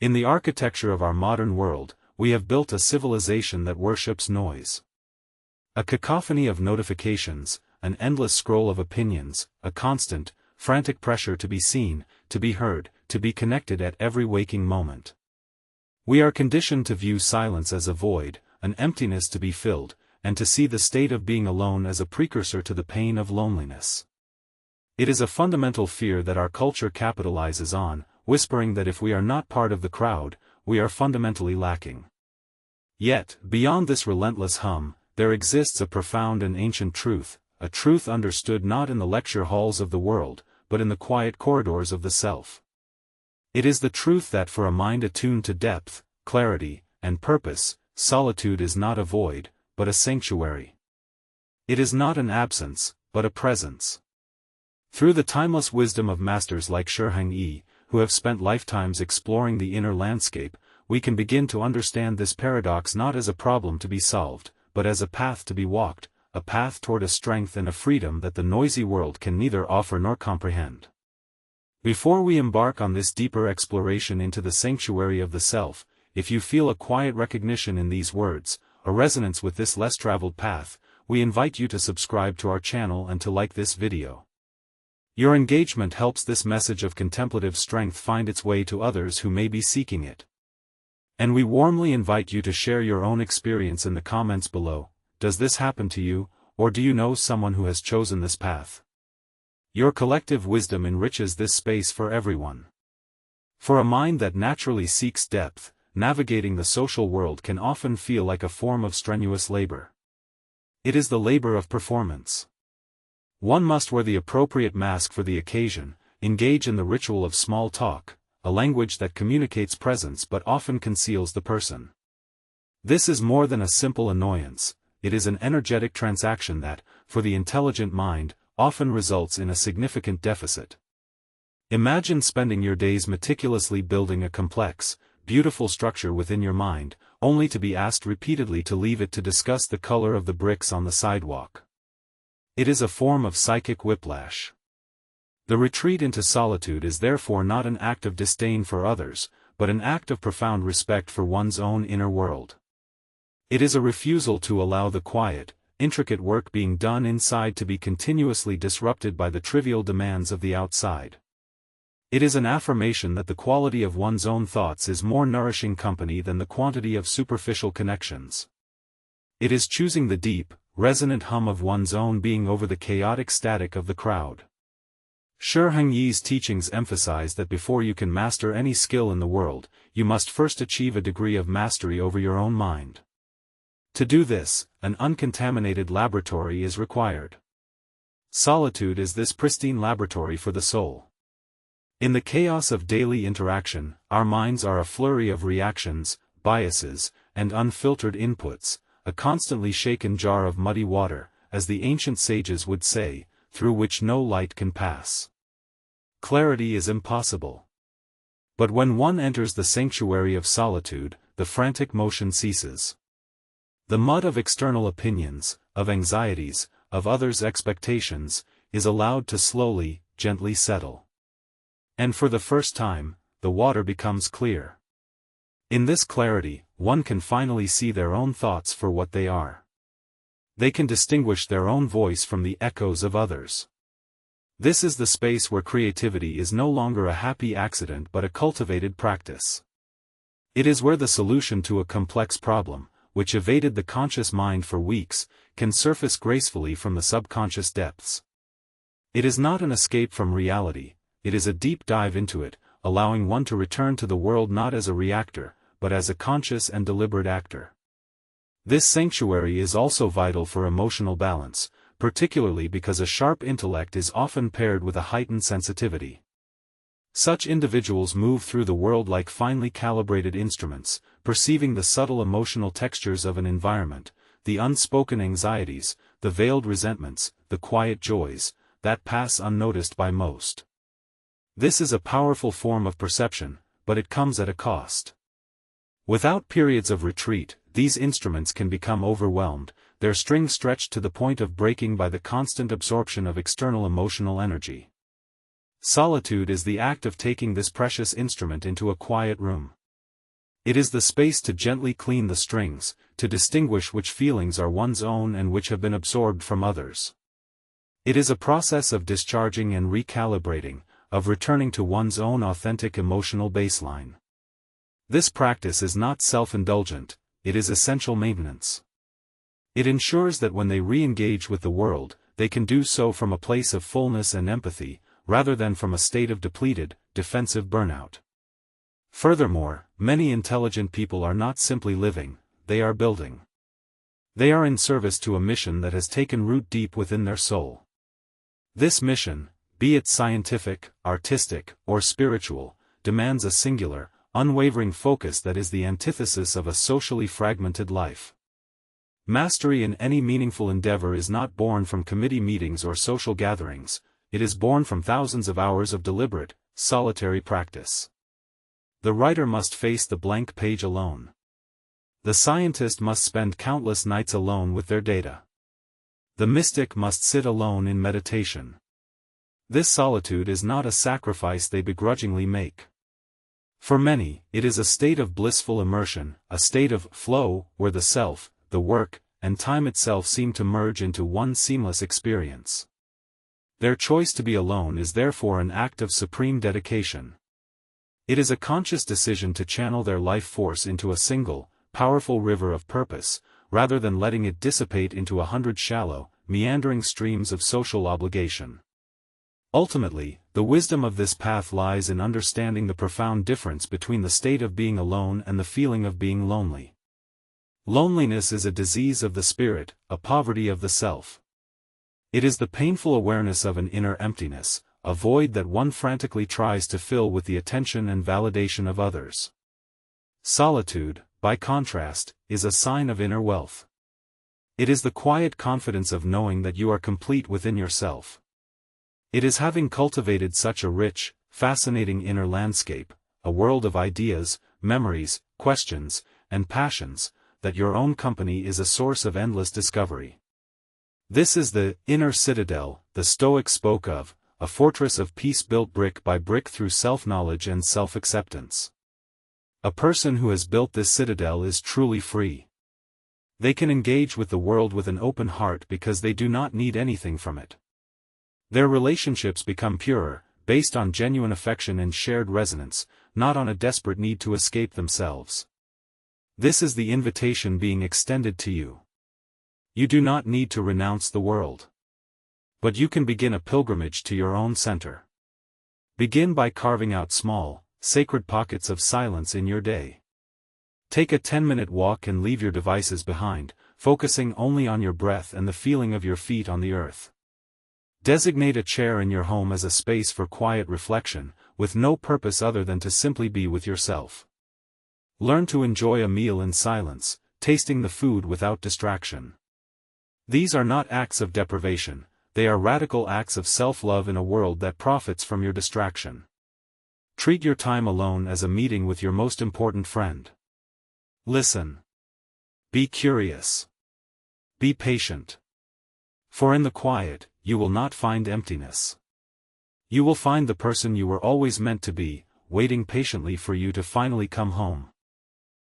In the architecture of our modern world, we have built a civilization that worships noise. A cacophony of notifications, an endless scroll of opinions, a constant, frantic pressure to be seen, to be heard, to be connected at every waking moment. We are conditioned to view silence as a void, an emptiness to be filled, and to see the state of being alone as a precursor to the pain of loneliness. It is a fundamental fear that our culture capitalizes on, whispering that if we are not part of the crowd, we are fundamentally lacking. Yet, beyond this relentless hum, there exists a profound and ancient truth, a truth understood not in the lecture halls of the world, but in the quiet corridors of the self. It is the truth that for a mind attuned to depth, clarity, and purpose, solitude is not a void, but a sanctuary. It is not an absence, but a presence. Through the timeless wisdom of masters like Shi Heng Yi, who have spent lifetimes exploring the inner landscape, we can begin to understand this paradox not as a problem to be solved, but as a path to be walked, a path toward a strength and a freedom that the noisy world can neither offer nor comprehend. Before we embark on this deeper exploration into the sanctuary of the self, if you feel a quiet recognition in these words, a resonance with this less traveled path, we invite you to subscribe to our channel and to like this video. Your engagement helps this message of contemplative strength find its way to others who may be seeking it. And we warmly invite you to share your own experience in the comments below. Does this happen to you, or do you know someone who has chosen this path? Your collective wisdom enriches this space for everyone. For a mind that naturally seeks depth, navigating the social world can often feel like a form of strenuous labor. It is the labor of performance. One must wear the appropriate mask for the occasion, engage in the ritual of small talk, a language that communicates presence but often conceals the person. This is more than a simple annoyance, it is an energetic transaction that, for the intelligent mind, often results in a significant deficit. Imagine spending your days meticulously building a complex, beautiful structure within your mind, only to be asked repeatedly to leave it to discuss the color of the bricks on the sidewalk. It is a form of psychic whiplash. The retreat into solitude is therefore not an act of disdain for others, but an act of profound respect for one's own inner world. It is a refusal to allow the quiet, intricate work being done inside to be continuously disrupted by the trivial demands of the outside. It is an affirmation that the quality of one's own thoughts is more nourishing company than the quantity of superficial connections. It is choosing the deep, resonant hum of one's own being over the chaotic static of the crowd. Shi Heng Yi's teachings emphasize that before you can master any skill in the world, you must first achieve a degree of mastery over your own mind. To do this, an uncontaminated laboratory is required. Solitude is this pristine laboratory for the soul. In the chaos of daily interaction, our minds are a flurry of reactions, biases, and unfiltered inputs, a constantly shaken jar of muddy water, as the ancient sages would say, through which no light can pass. Clarity is impossible. But when one enters the sanctuary of solitude, the frantic motion ceases. The mud of external opinions, of anxieties, of others' expectations, is allowed to slowly, gently settle. And for the first time, the water becomes clear. In this clarity, one can finally see their own thoughts for what they are. They can distinguish their own voice from the echoes of others. This is the space where creativity is no longer a happy accident but a cultivated practice. It is where the solution to a complex problem, which evaded the conscious mind for weeks, can surface gracefully from the subconscious depths. It is not an escape from reality, it is a deep dive into it, allowing one to return to the world not as a reactor, but as a conscious and deliberate actor. This sanctuary is also vital for emotional balance, particularly because a sharp intellect is often paired with a heightened sensitivity. Such individuals move through the world like finely calibrated instruments, perceiving the subtle emotional textures of an environment, the unspoken anxieties, the veiled resentments, the quiet joys, that pass unnoticed by most. This is a powerful form of perception, but it comes at a cost. Without periods of retreat, these instruments can become overwhelmed, their strings stretched to the point of breaking by the constant absorption of external emotional energy. Solitude is the act of taking this precious instrument into a quiet room. It is the space to gently clean the strings, to distinguish which feelings are one's own and which have been absorbed from others. It is a process of discharging and recalibrating, of returning to one's own authentic emotional baseline. This practice is not self-indulgent, it is essential maintenance. It ensures that when they re-engage with the world, they can do so from a place of fullness and empathy, rather than from a state of depleted, defensive burnout. Furthermore, many intelligent people are not simply living, they are building. They are in service to a mission that has taken root deep within their soul. This mission, be it scientific, artistic, or spiritual, demands a singular, unwavering focus that is the antithesis of a socially fragmented life. Mastery in any meaningful endeavor is not born from committee meetings or social gatherings, it is born from thousands of hours of deliberate, solitary practice. The writer must face the blank page alone. The scientist must spend countless nights alone with their data. The mystic must sit alone in meditation. This solitude is not a sacrifice they begrudgingly make. For many, it is a state of blissful immersion, a state of flow, where the self, the work, and time itself seem to merge into one seamless experience. Their choice to be alone is therefore an act of supreme dedication. It is a conscious decision to channel their life force into a single, powerful river of purpose, rather than letting it dissipate into 100 shallow, meandering streams of social obligation. Ultimately, the wisdom of this path lies in understanding the profound difference between the state of being alone and the feeling of being lonely. Loneliness is a disease of the spirit, a poverty of the self. It is the painful awareness of an inner emptiness, a void that one frantically tries to fill with the attention and validation of others. Solitude, by contrast, is a sign of inner wealth. It is the quiet confidence of knowing that you are complete within yourself. It is having cultivated such a rich, fascinating inner landscape, a world of ideas, memories, questions, and passions, that your own company is a source of endless discovery. This is the inner citadel the Stoics spoke of, a fortress of peace built brick by brick through self-knowledge and self-acceptance. A person who has built this citadel is truly free. They can engage with the world with an open heart because they do not need anything from it. Their relationships become purer, based on genuine affection and shared resonance, not on a desperate need to escape themselves. This is the invitation being extended to you. You do not need to renounce the world. But you can begin a pilgrimage to your own center. Begin by carving out small, sacred pockets of silence in your day. Take a 10-minute walk and leave your devices behind, focusing only on your breath and the feeling of your feet on the earth. Designate a chair in your home as a space for quiet reflection, with no purpose other than to simply be with yourself. Learn to enjoy a meal in silence, tasting the food without distraction. These are not acts of deprivation, they are radical acts of self-love in a world that profits from your distraction. Treat your time alone as a meeting with your most important friend. Listen. Be curious. Be patient. For in the quiet, you will not find emptiness. You will find the person you were always meant to be, waiting patiently for you to finally come home.